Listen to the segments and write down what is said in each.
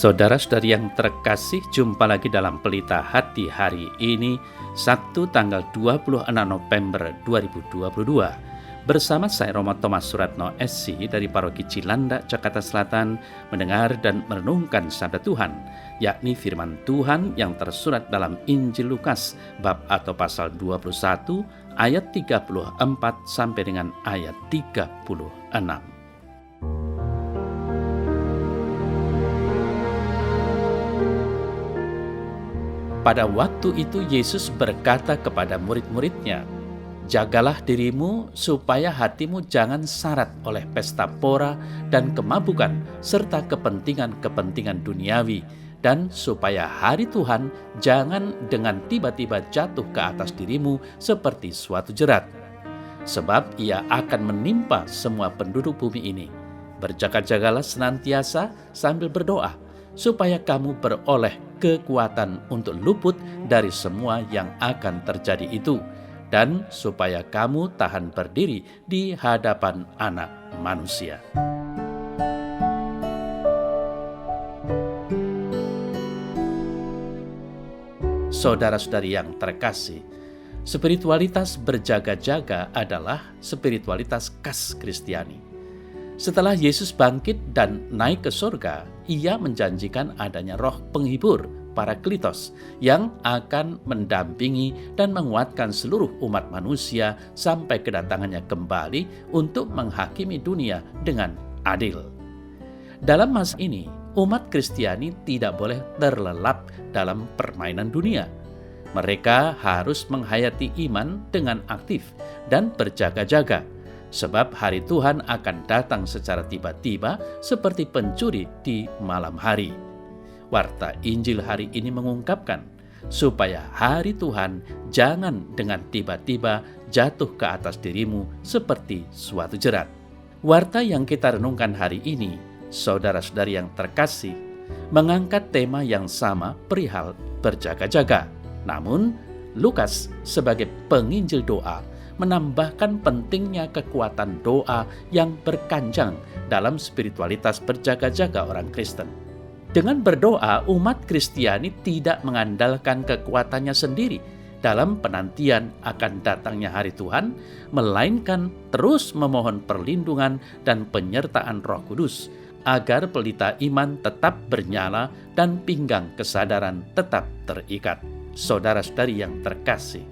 Saudara-saudari yang terkasih, jumpa lagi dalam Pelita Hati hari ini, Sabtu tanggal 26 November 2022. Bersama saya Romo Thomas Suratno SC dari Paroki Cilandak, Jakarta Selatan, mendengar dan merenungkan sabda Tuhan, yakni firman Tuhan yang tersurat dalam Injil Lukas, bab atau pasal 21, ayat 34 sampai dengan ayat 36. Pada waktu itu Yesus berkata kepada murid-muridnya, "Jagalah dirimu supaya hatimu jangan syarat oleh pesta pora dan kemabukan serta kepentingan-kepentingan duniawi, dan supaya hari Tuhan jangan dengan tiba-tiba jatuh ke atas dirimu seperti suatu jerat. Sebab ia akan menimpa semua penduduk bumi ini. Berjaga-jagalah senantiasa sambil berdoa, supaya kamu beroleh kekuatan untuk luput dari semua yang akan terjadi itu, dan supaya kamu tahan berdiri di hadapan Anak Manusia." Saudara-saudari yang terkasih, spiritualitas berjaga-jaga adalah spiritualitas khas Kristiani. Setelah Yesus bangkit dan naik ke surga, ia menjanjikan adanya roh penghibur, Parakletos, yang akan mendampingi dan menguatkan seluruh umat manusia sampai kedatangannya kembali untuk menghakimi dunia dengan adil. Dalam masa ini, umat Kristiani tidak boleh terlelap dalam permainan dunia. Mereka harus menghayati iman dengan aktif dan berjaga-jaga, sebab hari Tuhan akan datang secara tiba-tiba seperti pencuri di malam hari. Warta Injil hari ini mengungkapkan supaya hari Tuhan jangan dengan tiba-tiba jatuh ke atas dirimu seperti suatu jerat. Warta yang kita renungkan hari ini, saudara-saudari yang terkasih, mengangkat tema yang sama perihal berjaga-jaga. Namun, Lukas sebagai penginjil doa menambahkan pentingnya kekuatan doa yang berkanjang dalam spiritualitas berjaga-jaga orang Kristen. Dengan berdoa, umat Kristiani tidak mengandalkan kekuatannya sendiri dalam penantian akan datangnya hari Tuhan, melainkan terus memohon perlindungan dan penyertaan Roh Kudus agar pelita iman tetap bernyala dan pinggang kesadaran tetap terikat. Saudara-saudari yang terkasih,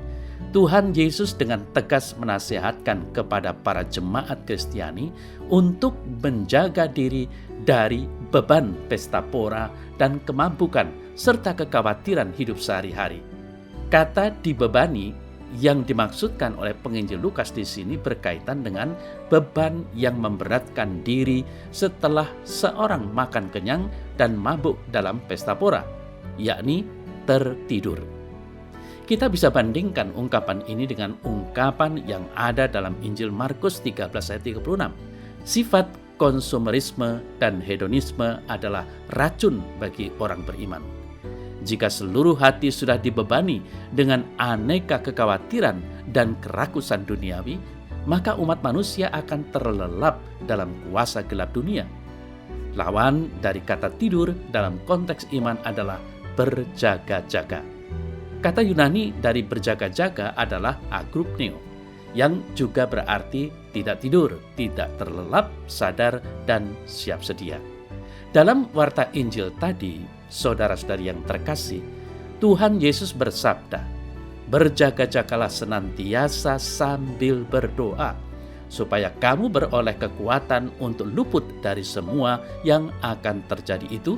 Tuhan Yesus dengan tegas menasihatkan kepada para jemaat Kristiani untuk menjaga diri dari beban pesta pora dan kemabukan serta kekhawatiran hidup sehari-hari. Kata dibebani yang dimaksudkan oleh penginjil Lukas di sini berkaitan dengan beban yang memberatkan diri setelah seorang makan kenyang dan mabuk dalam pesta pora, yakni tertidur. Kita bisa bandingkan ungkapan ini dengan ungkapan yang ada dalam Injil Markus 13 ayat 36. Sifat konsumerisme dan hedonisme adalah racun bagi orang beriman. Jika seluruh hati sudah dibebani dengan aneka kekhawatiran dan kerakusan duniawi, maka umat manusia akan terlelap dalam kuasa gelap dunia. Lawan dari kata tidur dalam konteks iman adalah berjaga-jaga. Kata Yunani dari berjaga-jaga adalah agrupneo, yang juga berarti tidak tidur, tidak terlelap, sadar, dan siap sedia. Dalam warta Injil tadi, saudara-saudari yang terkasih, Tuhan Yesus bersabda, "Berjaga-jagalah senantiasa sambil berdoa, supaya kamu beroleh kekuatan untuk luput dari semua yang akan terjadi itu,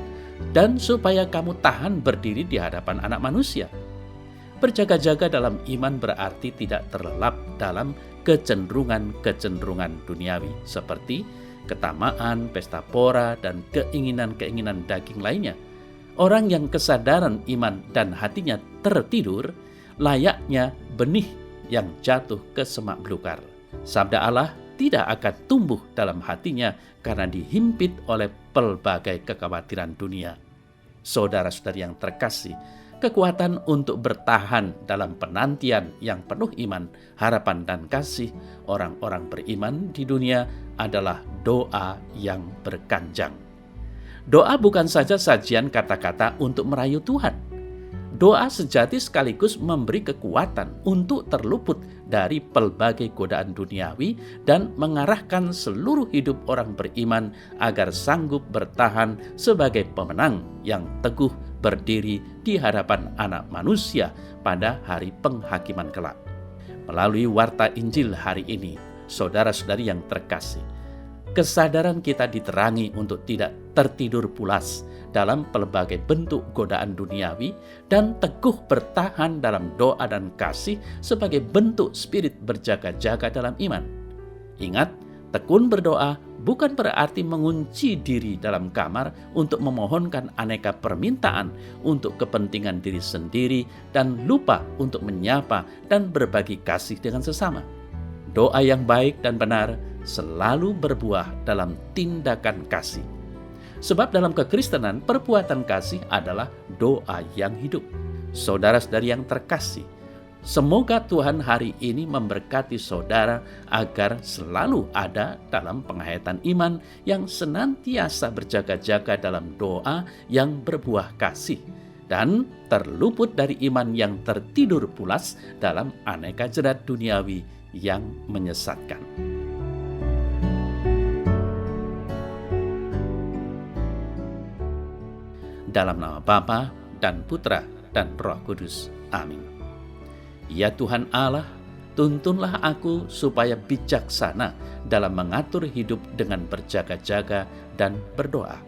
dan supaya kamu tahan berdiri di hadapan Anak Manusia." Berjaga-jaga dalam iman berarti tidak terlelap dalam kecenderungan-kecenderungan duniawi seperti ketamaan, pesta pora, dan keinginan-keinginan daging lainnya. Orang yang kesadaran iman dan hatinya tertidur layaknya benih yang jatuh ke semak belukar. Sabda Allah tidak akan tumbuh dalam hatinya karena dihimpit oleh pelbagai kekhawatiran dunia. Saudara-saudari yang terkasih, kekuatan untuk bertahan dalam penantian yang penuh iman, harapan, dan kasih orang-orang beriman di dunia adalah doa yang berkanjang. Doa bukan saja sajian kata-kata untuk merayu Tuhan. Doa sejati sekaligus memberi kekuatan untuk terluput dari pelbagai godaan duniawi dan mengarahkan seluruh hidup orang beriman agar sanggup bertahan sebagai pemenang yang teguh berdiri di hadapan anak manusia pada hari penghakiman kelak. Melalui warta Injil hari ini, saudara-saudari yang terkasih, kesadaran kita diterangi untuk tidak tertidur pulas dalam pelbagai bentuk godaan duniawi dan teguh bertahan dalam doa dan kasih sebagai bentuk spirit berjaga-jaga dalam iman. Ingat, tekun berdoa bukan berarti mengunci diri dalam kamar untuk memohonkan aneka permintaan untuk kepentingan diri sendiri dan lupa untuk menyapa dan berbagi kasih dengan sesama. Doa yang baik dan benar selalu berbuah dalam tindakan kasih. Sebab dalam kekristenan, perbuatan kasih adalah doa yang hidup. Saudara-saudari yang terkasih, semoga Tuhan hari ini memberkati saudara agar selalu ada dalam penghayatan iman yang senantiasa berjaga-jaga dalam doa yang berbuah kasih, dan terluput dari iman yang tertidur pulas dalam aneka jerat duniawi yang menyesatkan. Dalam nama Bapa dan Putra dan Roh Kudus. Amin. Ya Tuhan Allah, tuntunlah aku supaya bijaksana dalam mengatur hidup dengan berjaga-jaga dan berdoa.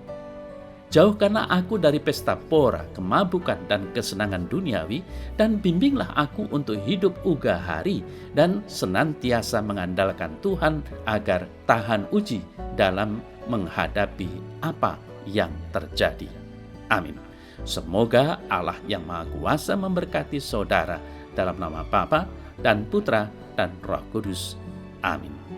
Jauhkanlah aku dari pesta pora, kemabukan, dan kesenangan duniawi, dan bimbinglah aku untuk hidup ugah hari dan senantiasa mengandalkan Tuhan agar tahan uji dalam menghadapi apa yang terjadi. Amin. Semoga Allah yang Maha Kuasa memberkati saudara dalam nama Bapa dan Putra dan Roh Kudus. Amin.